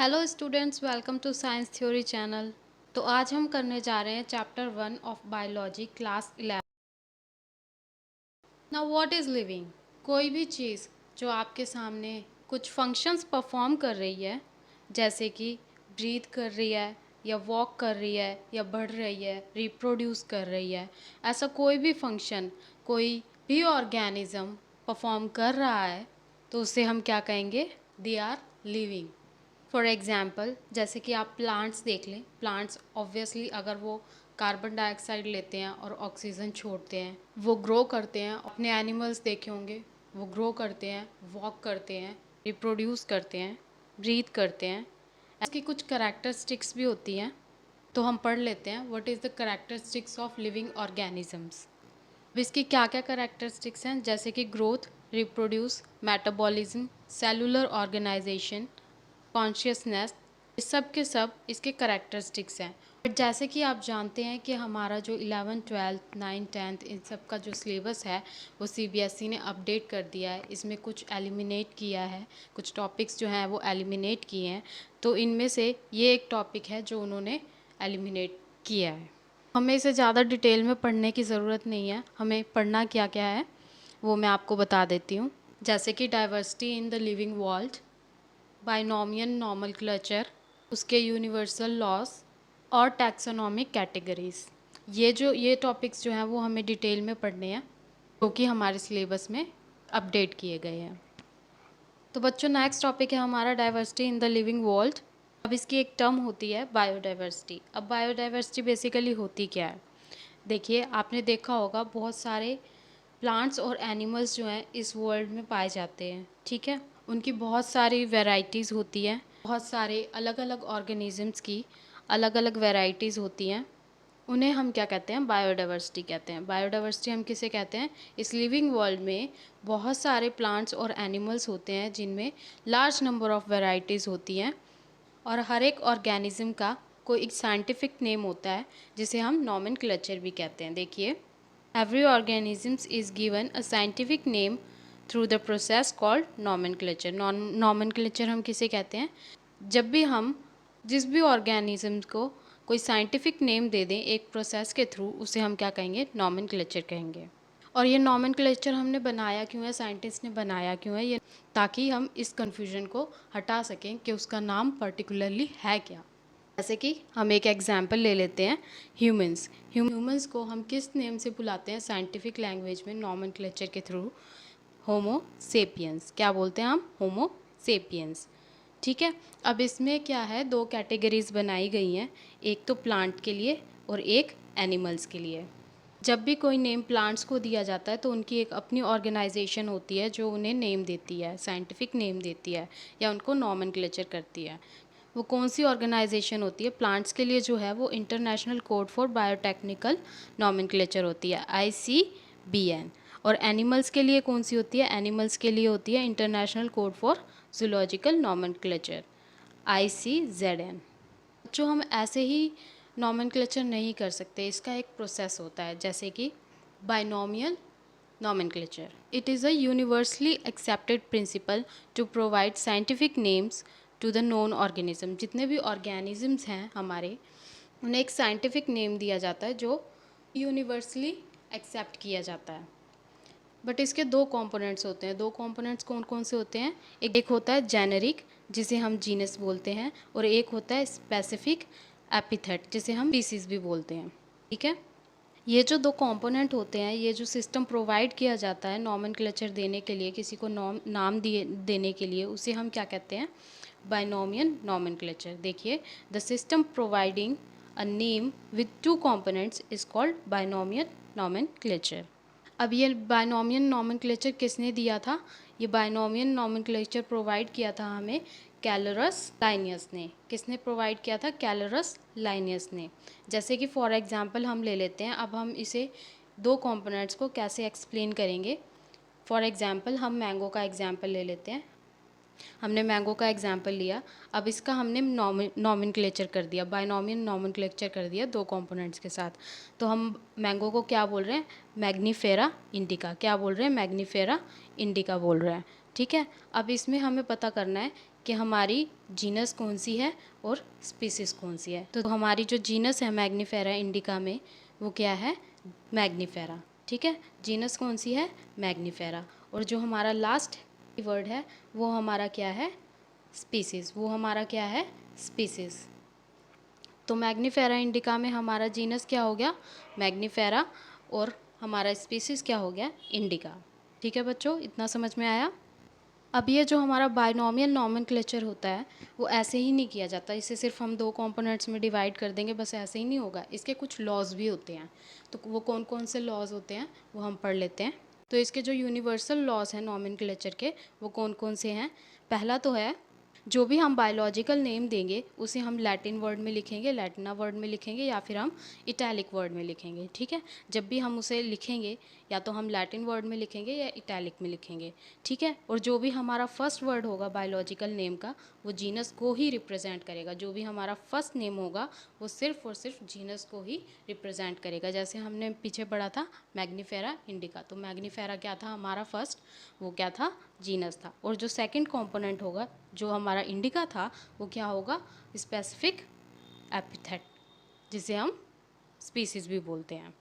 Hello students, welcome to science theory channel. तो आज हम करने जा रहे हैं chapter 1 of biology class 11। Now what is living? कोई भी चीज़ जो आपके सामने कुछ फंक्शंस परफॉर्म कर रही है, जैसे कि ब्रीथ कर रही है या वॉक कर रही है या बढ़ रही है, रिप्रोड्यूस कर रही है, ऐसा कोई भी फंक्शन कोई भी ऑर्गेनिज्म परफॉर्म कर रहा है तो उसे हम क्या कहेंगे? They are living. For example, जैसे कि आप प्लांट्स देख लें। प्लांट्स ऑब्वियसली अगर वो कार्बन डाइऑक्साइड लेते हैं और ऑक्सीजन छोड़ते हैं, वो ग्रो करते हैं। अपने एनिमल्स देखे होंगे, वो ग्रो करते हैं, वॉक करते हैं, रिप्रोड्यूस करते हैं, ब्रीथ करते हैं। इसकी कुछ करैक्टरिस्टिक्स भी होती हैं, तो हम पढ़ लेते हैं what is the characteristics of living organisms. अब इसकी क्या क्या करैक्टरिस्टिक्स हैं, जैसे कि growth, reproduce, metabolism, cellular organisation, consciousness, ये सब के सब इसके करैक्टरिस्टिक्स हैं। बट जैसे कि आप जानते हैं कि हमारा जो 11th 12th 9th 10th इन सब का जो सिलेबस है वो सीबीएसई ने अपडेट कर दिया है। इसमें कुछ एलिमिनेट किया है, कुछ टॉपिक्स जो हैं वो एलिमिनेट किए हैं। तो इनमें से ये एक टॉपिक है जो उन्होंने एलिमिनेट किया है। हमें इसे ज़्यादा डिटेल में पढ़ने की ज़रूरत नहीं है। हमें पढ़ना क्या क्या है वो मैं आपको बता देती हूँ। जैसे कि diversity in the living world, binomial nomenclature, उसके यूनिवर्सल लॉज और टैक्सोनॉमिक कैटेगरीज। ये टॉपिक्स जो हैं वो हमें डिटेल में पढ़ने हैं, जो कि हमारे सिलेबस में अपडेट किए गए हैं। तो बच्चों, नेक्स्ट टॉपिक है हमारा diversity in the living world. अब इसकी एक टर्म होती है बायोडाइवर्सिटी। अब बायोडाइवर्सिटी बेसिकली होती क्या है? देखिए, आपने देखा होगा बहुत सारे प्लांट्स और एनिमल्स जो हैं इस वर्ल्ड में पाए जाते हैं, ठीक है। उनकी बहुत सारी वैरायटीज़ होती हैं, बहुत सारे अलग अलग ऑर्गेनिजम्स की अलग अलग वैरायटीज़ होती हैं। उन्हें हम क्या कहते हैं? बायोडाइवर्सिटी कहते हैं। बायोडाइवर्सिटी हम किसे कहते हैं? इस लिविंग वर्ल्ड में बहुत सारे प्लांट्स और एनिमल्स होते हैं जिनमें लार्ज नंबर ऑफ वैरायटीज़ होती हैं, और हर एक ऑर्गेनिज्म का कोई एक साइंटिफिक नेम होता है जिसे हम नॉमेनक्लेचर भी कहते हैं। देखिए, every organisms is given a scientific name through the process called nomenclature. Nomenclature हम किसे कहते हैं? जब भी हम जिस भी ऑर्गेनिज्म को कोई साइंटिफिक नेम दे दें एक प्रोसेस के थ्रू, उसे हम क्या कहेंगे? नॉमेनक्लेचर कहेंगे। और ये नॉमेनक्लेचर हमने बनाया क्यों है, साइंटिस्ट ने बनाया क्यों है ये, ताकि हम इस कन्फ्यूजन को हटा सकें कि उसका नाम पर्टिकुलरली है क्या। जैसे कि हम एक एग्जाम्पल ले लेते हैं, ह्यूमंस। ह्यूमंस को हम किस नेम से बुलाते हैं साइंटिफिक लैंग्वेज में, नॉमेनक्लेचर के थ्रू? होमो सेपियंस। क्या बोलते हैं हम? होमो सेपियंस, ठीक है। अब इसमें क्या है, दो कैटेगरीज बनाई गई हैं, एक तो प्लांट के लिए और एक एनिमल्स के लिए। जब भी कोई नेम प्लांट्स को दिया जाता है तो उनकी एक अपनी ऑर्गेनाइजेशन होती है जो उन्हें नेम देती है, साइंटिफिक नेम देती है या उनको नॉमेनक्लेचर करती है। वो कौन सी ऑर्गेनाइजेशन होती है? प्लांट्स के लिए जो है वो international code for biotechnical nomenclature होती है, ICBN। और एनिमल्स के लिए कौन सी होती है? एनिमल्स के लिए होती है international code for zoological nomenclature, ICZN। जो हम ऐसे ही नॉमेनक्लेचर नहीं कर सकते, इसका एक प्रोसेस होता है, जैसे कि binomial nomenclature. It is a universally accepted principle to provide scientific names to the known organism. जितने भी organisms हैं हमारे, उन्हें एक scientific name दिया जाता है जो universally accept किया जाता है। बट इसके दो कंपोनेंट्स होते हैं। दो कंपोनेंट्स कौन कौन से होते हैं? एक होता है जेनेरिक, जिसे हम जीनस बोलते हैं, और एक होता है स्पेसिफिक एपिथेट, जिसे हम स्पीसीज भी बोलते हैं, ठीक है। ये जो दो कंपोनेंट होते हैं, ये जो सिस्टम प्रोवाइड किया जाता है नॉमेनक्लेचर देने के लिए, किसी को नाम दिए देने के लिए, उसे हम क्या कहते हैं? Binomial nomenclature. देखिए, the system providing a name with two components is called binomial nomenclature. अब ये बाइनोमियल नॉमेनक्लेचर किसने दिया था? ये बाइनोमियल नॉमेनक्लेचर प्रोवाइड किया था हमें कैलरस लाइनियस ने। किसने प्रोवाइड किया था? कैलरस लाइनियस ने। जैसे कि फॉर एग्जांपल हम ले लेते हैं, अब हम इसे दो कंपोनेंट्स को कैसे एक्सप्लेन करेंगे। फॉर एग्जांपल हम मैंगो का एग्जांपल ले लेते हैं। हमने मैंगो का एग्जांपल लिया, अब इसका हमने नॉमेनक्लेचर कर दिया, बाइनोमियल नॉमेनक्लेचर कर दिया दो कंपोनेंट्स के साथ। तो हम मैंगो को क्या बोल रहे हैं? Mangifera indica. क्या बोल रहे हैं? मैग्नीफेरा इंडिका बोल रहे हैं, ठीक है। अब इसमें हमें पता करना है कि हमारी जीनस कौन सी है और स्पीसीज़ कौन सी है। तो हमारी जो जीनस है मैग्नीफेरा इंडिका में वो क्या है, मैग्नीफेरा। ठीक है, जीनस कौन सी है, मैग्नीफेरा। और जो हमारा लास्ट वर्ड है वो हमारा क्या है, स्पीसीज़। वो हमारा क्या है, स्पीसीज़। तो मैग्नीफेरा इंडिका में हमारा जीनस क्या हो गया, मैग्नीफेरा, और हमारा स्पीसीज़ क्या हो गया, इंडिका। ठीक है बच्चों, इतना समझ में आया। अब ये जो हमारा बायनॉमियल नॉमेनक्लेचर होता है वो ऐसे ही नहीं किया जाता, इसे सिर्फ हम दो कंपोनेंट्स में डिवाइड कर देंगे बस ऐसे ही नहीं होगा, इसके कुछ लॉज भी होते हैं। तो वो कौन कौन से लॉज होते हैं वो हम पढ़ लेते हैं। तो इसके जो यूनिवर्सल लॉज हैं नॉमेनक्लेचर के वो कौन कौन से हैं। पहला तो है, जो भी हम बायोलॉजिकल नेम देंगे उसे हम लैटिन वर्ड में लिखेंगे, लैटिना वर्ड में लिखेंगे, या फिर हम इटैलिक वर्ड में लिखेंगे। ठीक है, जब भी हम उसे लिखेंगे या तो हम लैटिन वर्ड में लिखेंगे या इटैलिक में लिखेंगे। ठीक है, और जो भी हमारा फर्स्ट वर्ड होगा बायोलॉजिकल नेम का वो जीनस को ही रिप्रेजेंट करेगा। जो भी हमारा फर्स्ट नेम होगा वो सिर्फ और सिर्फ जीनस को ही रिप्रेजेंट करेगा। जैसे हमने पीछे पढ़ा था मैग्नीफेरा इंडिका, तो मैग्नीफेरा क्या था हमारा फर्स्ट, वो क्या था, जीनस था। और जो सेकंड कंपोनेंट होगा जो हमारा इंडिका था वो क्या होगा, स्पेसिफिक एपिथेट, जिसे हम स्पीसीज भी बोलते हैं।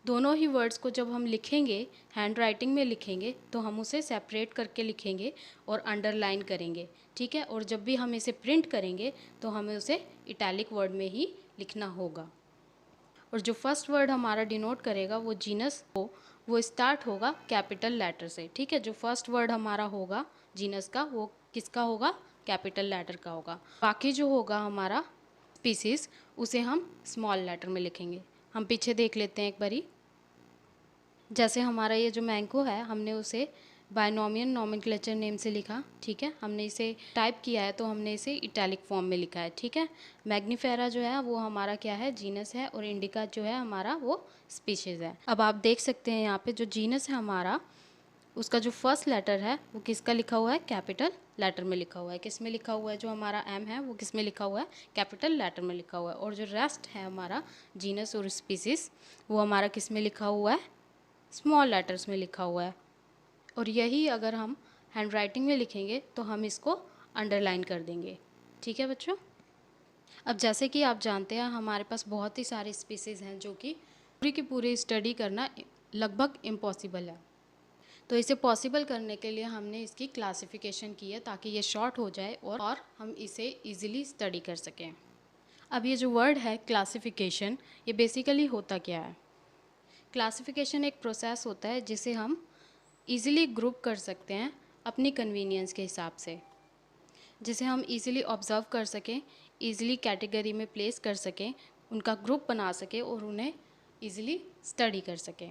दोनों ही वर्ड्स को जब हम लिखेंगे, हैंड राइटिंग में लिखेंगे, तो हम उसे सेपरेट करके लिखेंगे और अंडरलाइन करेंगे। ठीक है, और जब भी हम इसे प्रिंट करेंगे तो हमें उसे इटैलिक वर्ड में ही लिखना होगा। और जो फर्स्ट वर्ड हमारा डिनोट करेगा वो जीनस हो, वो स्टार्ट होगा कैपिटल लेटर से। ठीक है, जो फर्स्ट वर्ड हमारा होगा जीनस का वो किसका होगा, कैपिटल लेटर का होगा। बाकी जो होगा हमारा स्पीसीज उसे हम स्मॉल लेटर में लिखेंगे। हम पीछे देख लेते हैं एक बारी। जैसे हमारा ये जो मैंगो है हमने उसे बायनॉमियल नॉमेनक्लेचर नेम से लिखा। ठीक है, हमने इसे टाइप किया है तो हमने इसे इटैलिक फॉर्म में लिखा है। ठीक है, मैग्नीफेरा जो है वो हमारा क्या है, जीनस है, और इंडिका जो है हमारा वो स्पीशीज़ है। अब आप देख सकते हैं यहाँ पे जो जीनस है हमारा, उसका जो फर्स्ट लेटर है वो किसका लिखा हुआ है, कैपिटल लेटर में लिखा हुआ है। किस में लिखा हुआ है, जो हमारा एम है वो किस में लिखा हुआ है, कैपिटल लेटर में लिखा हुआ है। और जो रेस्ट है हमारा जीनस और स्पीसीज वो हमारा किस में लिखा हुआ है, स्मॉल लेटर्स में लिखा हुआ है। और यही अगर हम हैंड राइटिंग में लिखेंगे तो हम इसको अंडरलाइन कर देंगे। ठीक है बच्चों, अब जैसे कि आप जानते हैं हमारे पास बहुत ही सारे स्पीसीज़ हैं जो कि पूरी की पूरी स्टडी करना लगभग इम्पॉसिबल है। तो इसे पॉसिबल करने के लिए हमने इसकी क्लासिफिकेशन की है ताकि ये शॉर्ट हो जाए और हम इसे ईजिली स्टडी कर सकें। अब ये जो वर्ड है क्लासिफिकेशन, ये बेसिकली होता क्या है। क्लासिफिकेशन एक प्रोसेस होता है जिसे हम ईज़िली ग्रुप कर सकते हैं अपनी कन्वीनियंस के हिसाब से, जिसे हम ईज़िली ऑब्ज़र्व कर सकें, ईज़िली कैटेगरी में प्लेस कर सकें, उनका ग्रुप बना सकें और उन्हें ईज़िली स्टडी कर सकें।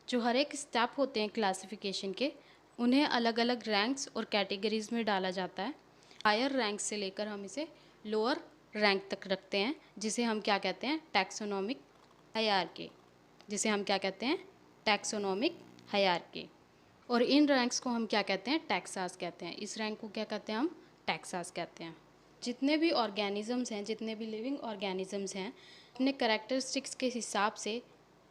जो हर एक स्टेप होते हैं क्लासिफिकेशन के, उन्हें अलग अलग रैंक्स और कैटेगरीज़ में डाला जाता है। हायर रैंक से लेकर हम इसे लोअर रैंक तक रखते हैं, जिसे हम क्या कहते हैं, टैक्सोनॉमिक हायरार्की, जिसे हम क्या कहते हैं, टैक्सोनॉमिक हायरार्की। और इन रैंक्स को हम क्या कहते हैं, टैक्सास कहते हैं। इस रैंक को क्या कहते हैं हम, टैक्सास कहते हैं। जितने भी ऑर्गेनिजम्स हैं, जितने भी लिविंग ऑर्गेनिजम्स हैं, अपने कैरेक्टरिस्टिक्स के हिसाब से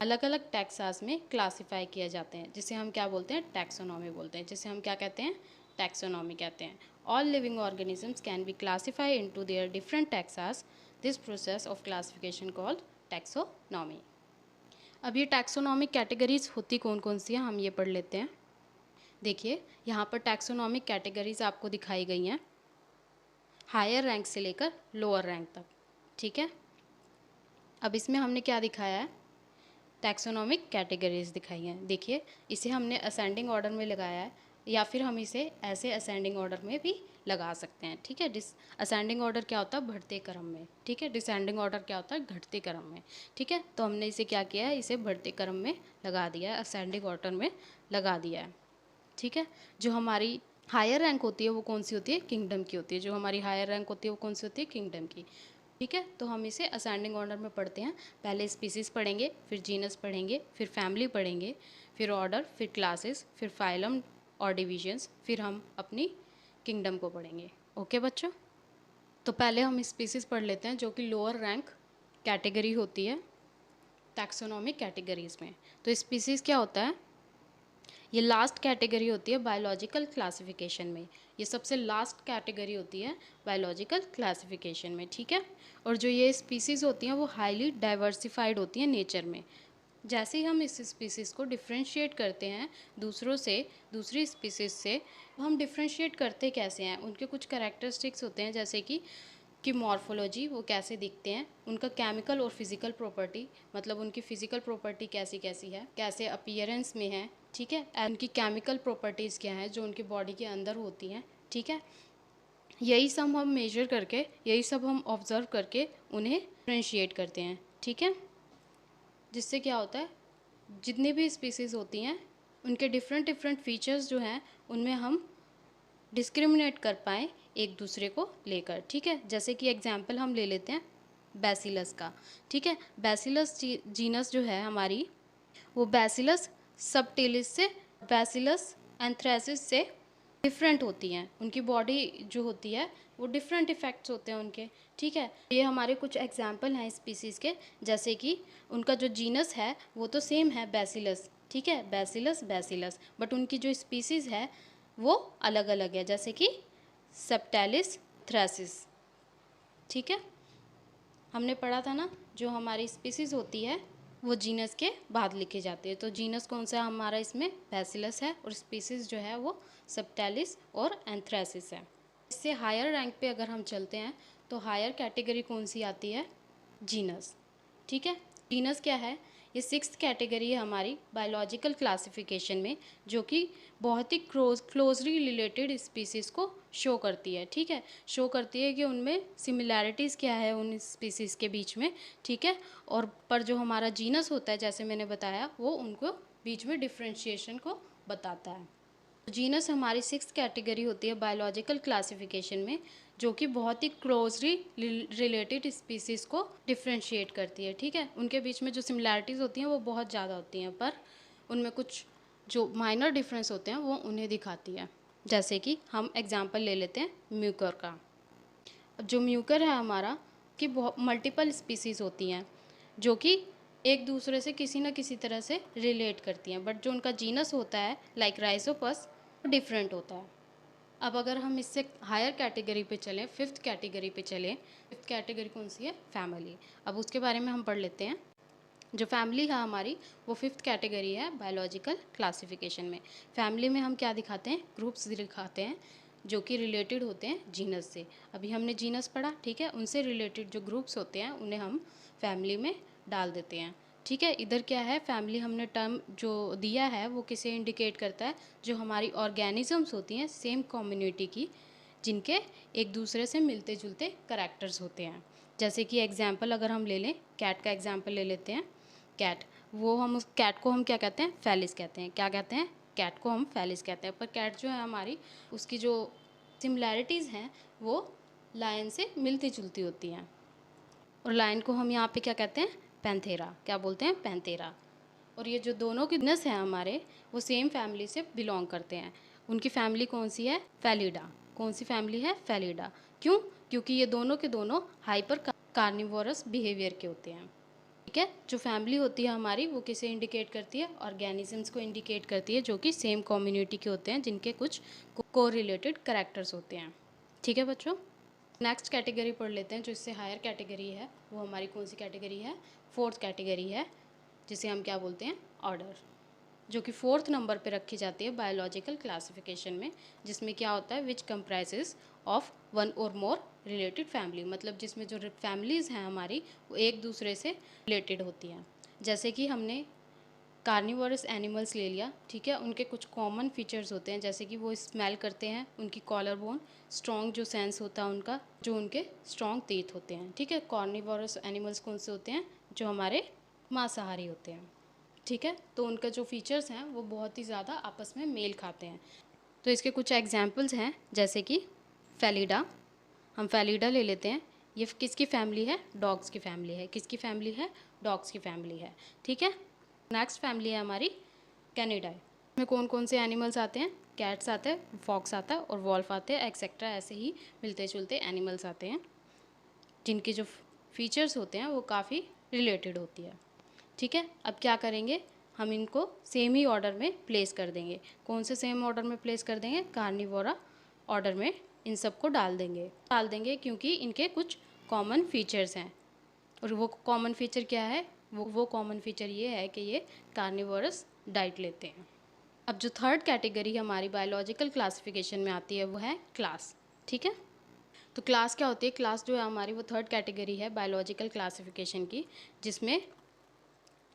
अलग अलग टैक्सास में क्लासिफाई किए जाते हैं, जिसे हम क्या बोलते हैं, टैक्सोनॉमी बोलते हैं, जिसे हम क्या कहते हैं, टैक्सोनॉमी कहते हैं। All living organisms can be classify into their different Texas. This process of classification called taxonomy. अब ये टैक्सोनॉमिक कैटेगरीज होती कौन कौन सी हैं, हम ये पढ़ लेते हैं। देखिए यहाँ पर टैक्सोनॉमिक कैटेगरीज आपको दिखाई गई हैं, हायर रैंक से लेकर लोअर रैंक तक। ठीक है, अब इसमें हमने क्या दिखाया है, टैक्सोनॉमिक कैटेगरीज दिखाई हैं। देखिए इसे हमने असेंडिंग ऑर्डर में लगाया है, या फिर हम इसे ऐसे असेंडिंग ऑर्डर में भी लगा सकते हैं। ठीक है, असेंडिंग ऑर्डर क्या होता है, बढ़ते क्रम में। ठीक है, डिसेंडिंग ऑर्डर क्या होता है, घटते क्रम में। ठीक है, तो हमने इसे क्या किया है, इसे बढ़ते क्रम में लगा दिया है, असेंडिंग ऑर्डर में लगा दिया है। ठीक है, जो हमारी हायर रैंक होती है वो कौन सी होती है, किंगडम की होती है। जो हमारी हायर रैंक होती है वो कौन सी होती है, किंगडम की। ठीक है, तो हम इसे असेंडिंग ऑर्डर में पढ़ते हैं। पहले स्पीसीज पढ़ेंगे, फिर जीनस पढ़ेंगे, फिर फैमिली पढ़ेंगे, फिर ऑर्डर, फिर क्लासेस, फिर फाइलम और डिविजन्स, फिर हम अपनी किंगडम को पढ़ेंगे। ओके बच्चों, तो पहले हम स्पीसीज पढ़ लेते हैं जो कि लोअर रैंक कैटेगरी होती है टैक्सोनॉमिक कैटेगरीज में। तो स्पीसीज क्या होता है, ये लास्ट कैटेगरी होती है बायोलॉजिकल क्लासिफिकेशन में, ये सबसे लास्ट कैटेगरी होती है बायोलॉजिकल क्लासिफिकेशन में, ठीक है। और जो ये स्पीसीज़ होती हैं वो हाईली डाइवर्सिफाइड होती हैं नेचर में। जैसे ही हम इस स्पीसीज़ को डिफ्रेंशिएट करते हैं दूसरों से, दूसरी स्पीसीज़ से, हम डिफ्रेंशिएट करते कैसे हैं, उनके कुछ कैरेक्टरिस्टिक्स होते हैं, जैसे कि मॉर्फोलॉजी, वो कैसे दिखते हैं, उनका केमिकल और फिजिकल प्रॉपर्टी, मतलब उनकी फिजिकल प्रॉपर्टी कैसी कैसी है, कैसे अपीयरेंस में है, ठीक है, एंड उनकी केमिकल प्रॉपर्टीज़ क्या है जो उनकी बॉडी के अंदर होती हैं, ठीक है। यही सब हम मेजर करके, यही सब हम ऑब्जर्व करके उन्हें डिफ्रेंशिएट करते हैं, ठीक है। जिससे क्या होता है, जितनी भी स्पीसीज़ होती हैं उनके डिफरेंट डिफरेंट फीचर्स जो हैं उनमें हम डिस्क्रिमिनेट कर पाएँ एक दूसरे को लेकर, ठीक है। जैसे कि एग्जांपल हम ले लेते हैं बैसिलस का, ठीक है। बैसिलस जीनस जो है हमारी, वो बैसिलस सबटिलिस से, बैसिलस एंथ्रेसिस से डिफरेंट होती हैं। उनकी बॉडी जो होती है वो डिफरेंट इफ़ेक्ट्स होते हैं उनके, ठीक है। ये हमारे कुछ एग्जांपल हैं स्पीसीज़ के, जैसे कि उनका जो जीनस है वो तो सेम है बैसिलस, ठीक है, बैसिलस बैसिलस, बट उनकी जो स्पीसीज़ है वो अलग अलग है, जैसे कि सेप्टेलिस थ्रेसिस, ठीक है। हमने पढ़ा था ना, जो हमारी स्पीसीज़ होती है वो जीनस के बाद लिखे जाते हैं। तो जीनस कौन सा हमारा इसमें, बैसिलस है, और स्पीसीज़ जो है वो सेप्टेलिस और एंथ्रेसिस है। इससे हायर रैंक पे अगर हम चलते हैं तो हायर कैटेगरी कौन सी आती है, जीनस, ठीक है। जीनस क्या है, ये 6th कैटेगरी है हमारी बायोलॉजिकल क्लासिफिकेशन में, जो कि बहुत ही क्लोजली रिलेटेड स्पीसीज़ को शो करती है, ठीक है। शो करती है कि उनमें सिमिलैरिटीज़ क्या है उन स्पीसीज़ के बीच में, ठीक है। और पर जो हमारा जीनस होता है, जैसे मैंने बताया, वो उनको बीच में डिफ्रेंशिएशन को बताता है। जीनस हमारी 6th कैटेगरी होती है बायोलॉजिकल क्लासिफिकेशन में, जो कि बहुत ही क्लोजली रिलेटेड स्पीसीज़ को डिफ्रेंशिएट करती है, ठीक है। उनके बीच में जो सिमिलैरिटीज़ होती हैं वो बहुत ज़्यादा होती हैं, पर उनमें कुछ जो माइनर डिफरेंस होते हैं वो उन्हें दिखाती है। जैसे कि हम एग्जांपल ले लेते हैं म्यूकर का। जो म्यूकर है हमारा, कि बहुत मल्टीपल स्पीसीज़ होती हैं जो कि एक दूसरे से किसी न किसी तरह से रिलेट करती हैं, बट जो उनका जीनस होता है लाइक राइजोपस, वो डिफरेंट होता है। अब अगर हम इससे हायर कैटेगरी पे चलें, 5th कैटेगरी पे चलें, 5th कैटेगरी कौन सी है, फैमिली। अब उसके बारे में हम पढ़ लेते हैं। जो फैमिली है हमारी, वो 5th कैटेगरी है बायोलॉजिकल क्लासिफिकेशन में। फैमिली में हम क्या दिखाते हैं, ग्रुप्स दिखाते हैं जो कि रिलेटेड होते हैं जीनस से। अभी हमने जीनस पढ़ा, ठीक है, उनसे रिलेटेड जो ग्रुप्स होते हैं उन्हें हम फैमिली में डाल देते हैं, ठीक है। इधर क्या है, फैमिली हमने टर्म जो दिया है वो किसे इंडिकेट करता है, जो हमारी ऑर्गेनिजम्स होती हैं सेम कम्युनिटी की, जिनके एक दूसरे से मिलते जुलते करैक्टर्स होते हैं। जैसे कि एग्जाम्पल अगर हम ले लें, कैट का एग्जाम्पल ले लेते हैं। कैट, वो हम उस कैट को हम क्या कहते हैं, फैलिस कहते हैं। क्या कहते हैं, कैट को हम फैलिस कहते हैं। पर कैट जो है हमारी, उसकी जो सिमिलैरिटीज़ हैं वो लायन से मिलती जुलती होती हैं। और लायन को हम यहाँ पे क्या कहते हैं, पैंथेरा। क्या बोलते हैं, पैंथेरा। और ये जो दोनों के जीनस हैं हमारे, वो सेम फैमिली से बिलोंग करते हैं। उनकी फैमिली कौन सी है, फेलिडा। कौन सी फैमिली है, फेलिडा। क्यों, क्योंकि ये दोनों के दोनों हाइपर कार्निवोरस बिहेवियर के होते हैं, ठीक है। जो फैमिली होती है हमारी, वो किसे इंडिकेट करती है, ऑर्गेनिजम्स को इंडिकेट करती है, जो कि सेम कम्युनिटी के होते हैं, जिनके कुछ को रिलेटेड कैरेक्टर्स होते हैं, ठीक है बच्चों। नेक्स्ट कैटेगरी पढ़ लेते हैं, जो इससे हायर कैटेगरी है, वो हमारी कौन सी कैटेगरी है, 4th कैटेगरी है, जिसे हम क्या बोलते हैं, ऑर्डर, जो कि 4th नंबर पे रखी जाती है बायोलॉजिकल क्लासिफिकेशन में। जिसमें क्या होता है, विच कंप्राइजेज ऑफ वन और मोर रिलेटेड फैमिली, मतलब जिसमें जो फैमिलीज़ हैं हमारी वो एक दूसरे से रिलेटेड होती हैं। जैसे कि हमने कार्निवोरस एनिमल्स ले लिया, ठीक है। उनके कुछ कॉमन फीचर्स होते हैं, जैसे कि वो स्मेल करते हैं, उनकी कॉलर बोन स्ट्रॉन्ग जो सेंस होता है उनका, जो उनके स्ट्रॉन्ग टीथ होते हैं, ठीक है। कार्निवोरस एनिमल्स कौन से होते हैं, जो हमारे मांसाहारी होते हैं, ठीक है। तो उनका जो फीचर्स हैं वो बहुत ही ज़्यादा आपस में मेल खाते हैं। तो इसके कुछ एग्जांपल्स हैं, जैसे कि फेलिडा। हम फेलिडा ले लेते हैं। ये किसकी फैमिली है, डॉग्स की फैमिली है। किसकी फैमिली है, डॉग्स की फैमिली है, ठीक है। नेक्स्ट फैमिली है हमारी कैनिडाई। इसमें कौन कौन से एनिमल्स आते हैं, कैट्स आते हैं, फॉक्स आता है और वॉल्फ आते हैं, एक्सेट्रा। ऐसे ही मिलते जुलते एनिमल्स आते हैं, जिनके जो फीचर्स होते हैं वो काफ़ी रिलेटेड होती है, ठीक है। अब क्या करेंगे, हम इनको सेम ही ऑर्डर में प्लेस कर देंगे। कौन से सेम ऑर्डर में प्लेस कर देंगे? कार्निवोरा ऑर्डर में इन सबको डाल देंगे क्योंकि इनके कुछ कॉमन फीचर्स हैं। और वो कॉमन फीचर क्या है? वो कॉमन फीचर ये है कि ये कार्निवोरस डाइट लेते हैं। अब जो थर्ड कैटेगरी हमारी बायोलॉजिकल क्लासिफिकेशन में आती है वो है क्लास। ठीक है, तो क्लास क्या होती है? क्लास जो है हमारी वो थर्ड कैटेगरी है बायोलॉजिकल क्लासिफिकेशन की, जिसमें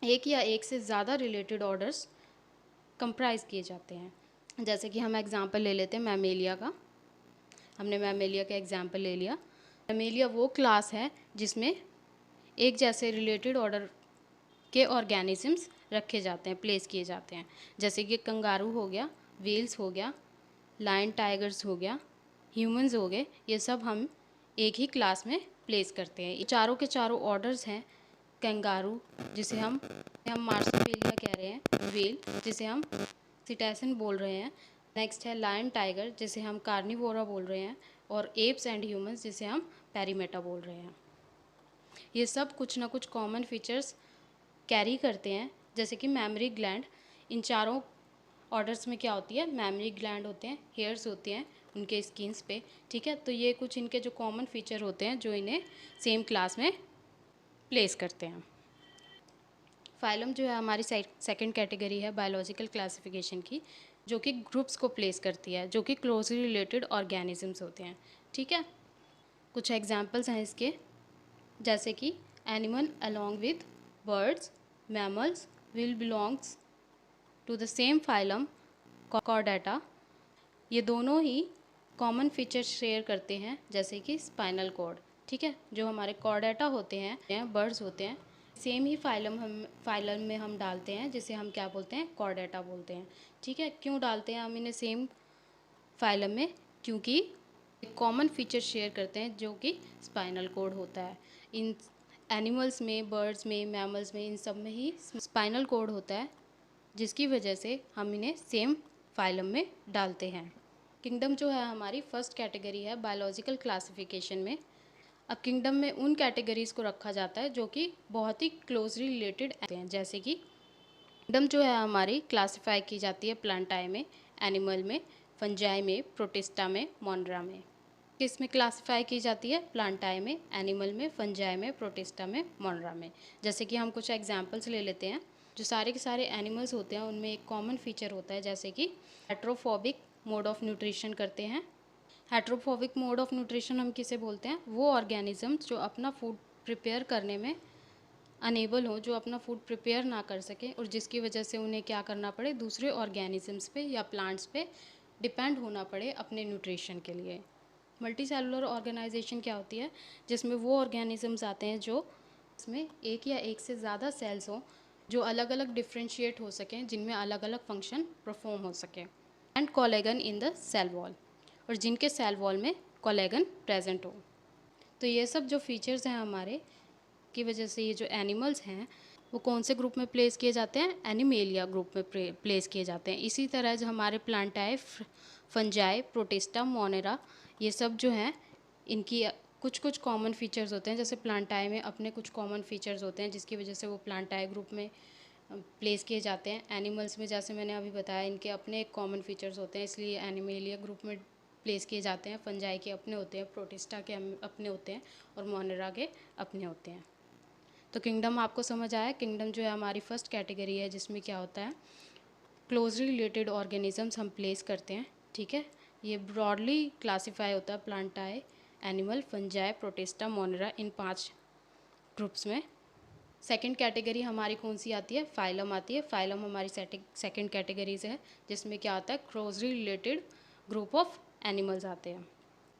एक या एक से ज़्यादा रिलेटेड ऑर्डर्स कंप्राइज किए जाते हैं। जैसे कि हम एग्जांपल ले लेते हैं मैमेलिया का। हमने मैमेलिया का एग्जांपल ले लिया। मैमेलिया वो क्लास है जिसमें एक जैसे रिलेटेड ऑर्डर के ऑर्गेनिजम्स रखे जाते हैं, प्लेस किए जाते हैं। जैसे कि कंगारू हो गया, व्हेल्स हो गया, लायन टाइगर्स हो गया, ह्यूमंस हो गए, ये सब हम एक ही क्लास में प्लेस करते हैं। ये चारों के चारों ऑर्डर्स हैं। कंगारू जिसे हम मार्सुपिलिया कह रहे हैं, व्हेल जिसे हम सिटैसिन बोल रहे हैं, नेक्स्ट है लायन टाइगर जिसे हम कार्निवोरा बोल रहे हैं, और एप्स एंड ह्यूमंस जिसे हम पेरीमेटा बोल रहे हैं। ये सब कुछ ना कुछ कॉमन फीचर्स कैरी करते हैं। जैसे कि मेमोरी ग्लैंड, इन चारों ऑर्डर्स में क्या होती है? मेमोरी ग्लैंड होते हैं, हेयर्स होते हैं उनके स्किन्स पे। ठीक है, तो ये कुछ इनके जो कॉमन फीचर होते हैं जो इन्हें सेम क्लास में प्लेस करते हैं। फाइलम जो है हमारी सेकंड कैटेगरी है बायोलॉजिकल क्लासिफिकेशन की, जो कि ग्रुप्स को प्लेस करती है, जो कि क्लोजली रिलेटेड ऑर्गेनिजम्स होते हैं। ठीक है, कुछ एग्जांपल्स हैं इसके, जैसे कि animal along with birds, mammals will belongs to the same phylum Chordata. ये दोनों ही कॉमन फीचर्स शेयर करते हैं, जैसे कि स्पाइनल कॉर्ड। ठीक है, जो हमारे कॉर्डेटा होते हैं, बर्ड्स होते हैं, सेम ही फाइलम में हम डालते हैं, जिसे हम क्या बोलते हैं? कॉर्डेटा बोलते हैं। ठीक है, क्यों डालते हैं हम इन्हें सेम फाइलम में? क्योंकि कॉमन फीचर शेयर करते हैं जो कि स्पाइनल कॉर्ड होता है। इन एनिमल्स में, बर्ड्स में, मैमल्स में, इन सब में ही स्पाइनल कॉर्ड होता है, जिसकी वजह से हम इन्हें सेम फाइलम में डालते हैं। किंगडम जो है हमारी फर्स्ट कैटेगरी है बायोलॉजिकल क्लासिफिकेशन में। अब किंगडम में उन कैटेगरीज़ को रखा जाता है जो कि बहुत ही क्लोजली रिलेटेड हैं। जैसे कि किंगडम जो है हमारी क्लासिफाई की जाती है प्लांटाई में, एनिमल में, फंजाई में, प्रोटिस्टा में, मोनरा में। किस में क्लासिफाई की जाती है? प्लांटाई में, एनिमल में, फंजाई में, प्रोटिस्टा में, मोनरा में। जैसे कि हम कुछ एग्जांपल्स ले लेते हैं। जो सारे के सारे एनिमल्स होते हैं उनमें एक कॉमन फीचर होता है, जैसे कि हेट्रोफोबिक मोड ऑफ न्यूट्रिशन करते हैं। हेट्रोफोबिक मोड ऑफ न्यूट्रिशन हम किसे बोलते हैं? वो ऑर्गेनिजम्स जो अपना फूड प्रिपेयर करने में अनेबल हो, जो अपना फूड प्रिपेयर ना कर सकें और जिसकी वजह से उन्हें क्या करना पड़े? दूसरे ऑर्गेनिजम्स पे या प्लांट्स पे डिपेंड होना पड़े अपने न्यूट्रिशन के लिए। मल्टी सेलुलर ऑर्गेनाइजेशन क्या होती है? जिसमें वो ऑर्गेनिजम्स आते हैं जो इसमें एक या एक से ज़्यादा सेल्स हों जो अलग अलग डिफ्रेंशिएट हो सकें, जिनमें अलग अलग फंक्शन परफॉर्म हो सकें। And collagen in the cell wall, और जिनके सेल वॉल में कोलेगन प्रेजेंट हो। तो ये सब जो फीचर्स हैं हमारे की वजह से ये जो एनिमल्स हैं वो कौन से ग्रुप में प्लेस किए जाते हैं? एनिमेलिया ग्रुप में प्लेस किए जाते हैं। इसी तरह जो हमारे प्लांटाई, फंजाई, प्रोटिस्टा, मोनेरा, ये सब जो हैं इनकी कुछ कुछ कॉमन फीचर्स होते हैं। जैसे प्लांटाई में अपने कुछ कॉमन फीचर्स होते हैं जिसकी वजह से वो प्लांटाई ग्रुप में प्लेस किए जाते हैं। एनिमल्स में जैसे मैंने अभी बताया इनके अपने एक कॉमन फीचर्स होते हैं, इसलिए एनिमेलिया ग्रुप में प्लेस किए जाते हैं। फंजाई के अपने होते हैं, प्रोटिस्टा के अपने होते हैं, और मोनेरा के अपने होते हैं। तो किंगडम आपको समझ आया? किंगडम जो है हमारी फर्स्ट कैटेगरी है जिसमें क्या होता है? क्लोजली रिलेटेड ऑर्गेनिजम्स हम प्लेस करते हैं। ठीक है, ये ब्रॉडली क्लासीफाई होता है plantae, animal, fungi, protista, monera, इन 5 ग्रुप्स में। सेकंड कैटेगरी हमारी कौन सी आती है? फाइलम आती है। फाइलम हमारी सेकंड कैटेगरी से है, जिसमें क्या आता है? Closely related group of animals आते हैं।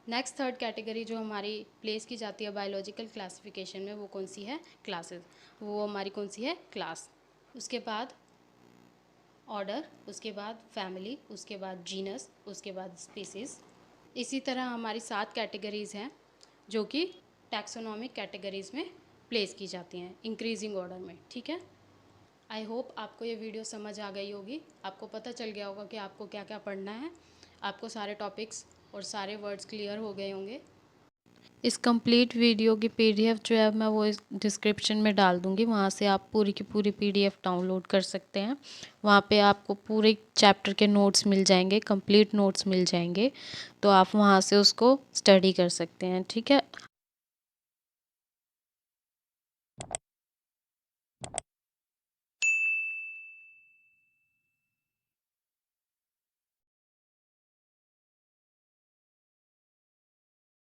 नेक्स्ट थर्ड कैटेगरी जो हमारी प्लेस की जाती है बायोलॉजिकल क्लासिफिकेशन में, वो कौन सी है? क्लासेस। वो हमारी कौन सी है? क्लास। उसके बाद ऑर्डर, उसके बाद फैमिली, उसके बाद जीनस, उसके बाद स्पीसीज। इसी तरह हमारी 7 कैटेगरीज़ हैं जो कि टैक्सोनॉमिक कैटेगरीज़ में प्लेस की जाती हैं इंक्रीजिंग ऑर्डर में। ठीक है, आई होप आपको ये वीडियो समझ आ गई होगी, आपको पता चल गया होगा कि आपको क्या क्या पढ़ना है, आपको सारे टॉपिक्स और सारे वर्ड्स क्लियर हो गए होंगे। इस कंप्लीट वीडियो की पीडीएफ जो है मैं वो इस डिस्क्रिप्शन में डाल दूँगी, वहाँ से आप पूरी की पूरी पीडीएफ डाउनलोड कर सकते हैं। वहाँ पे आपको पूरे चैप्टर के नोट्स मिल जाएंगे, कंप्लीट नोट्स मिल जाएंगे, तो आप वहाँ से उसको स्टडी कर सकते हैं। ठीक है,